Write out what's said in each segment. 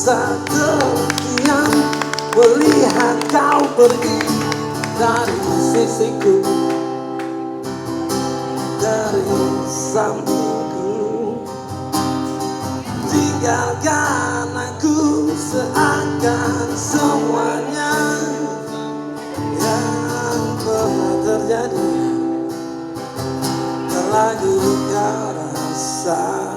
rasa terdiam melihat kau pergi dari sisiku, dari sampingku. Tinggalkan aku seakan semuanya yang pernah terjadi lagi kau rasa.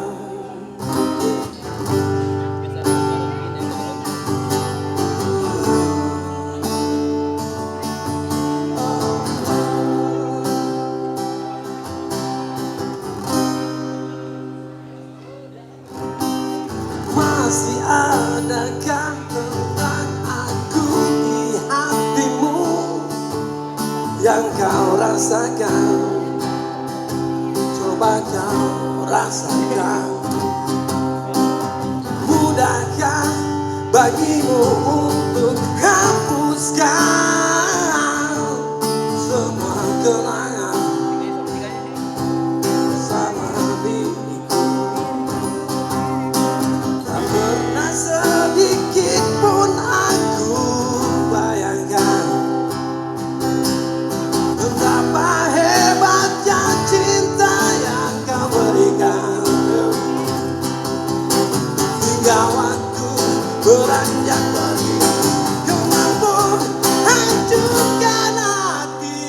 Masih adakah tentang aku di hatimu yang kau rasakan? Coba kau rasakan. Mudahkah bagimu untuk hapuskan semua kenangan bersama diriku? Tak pernah sedikit pun aku bayangkan betapa hebatnya cinta yang kau berikan. Hingga waktu beranjak pergi, kau mampu hancurkan hati.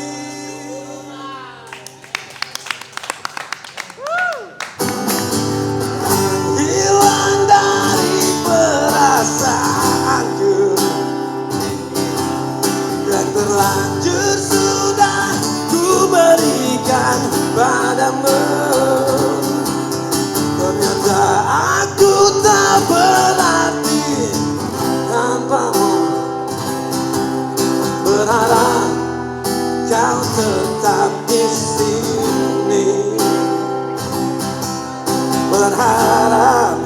Hilang dari perasaanku yang terlanjur sudah ku berikan padamu. Ternyata aku tak berarti tanpamu. Berharap kau tetap di sini. Berharap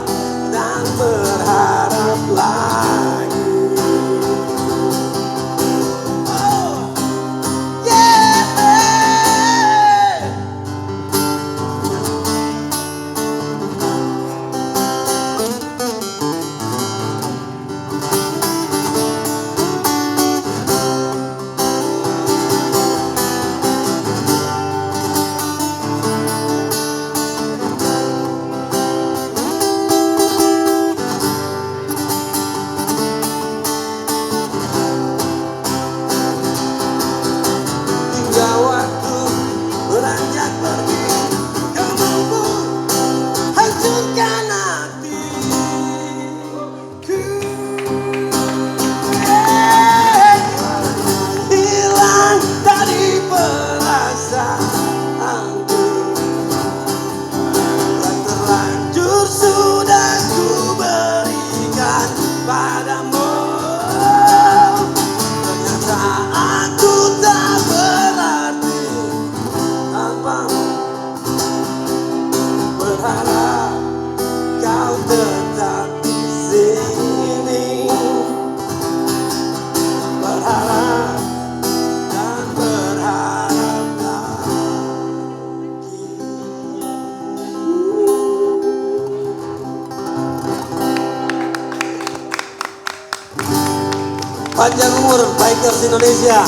dan berharap lagi. Oh, yeah. Hingga waktu beranjak pergi, kau mampu hancurkan hatiku. Hilang dari perasaanku yang terlanjur sudah ku berikan padamu. Ternyata aku tak berarti tanpamu. Berharap kau tetap di sini. Berharap dan berharap lagi. Panjang umur Bikers Indonesia.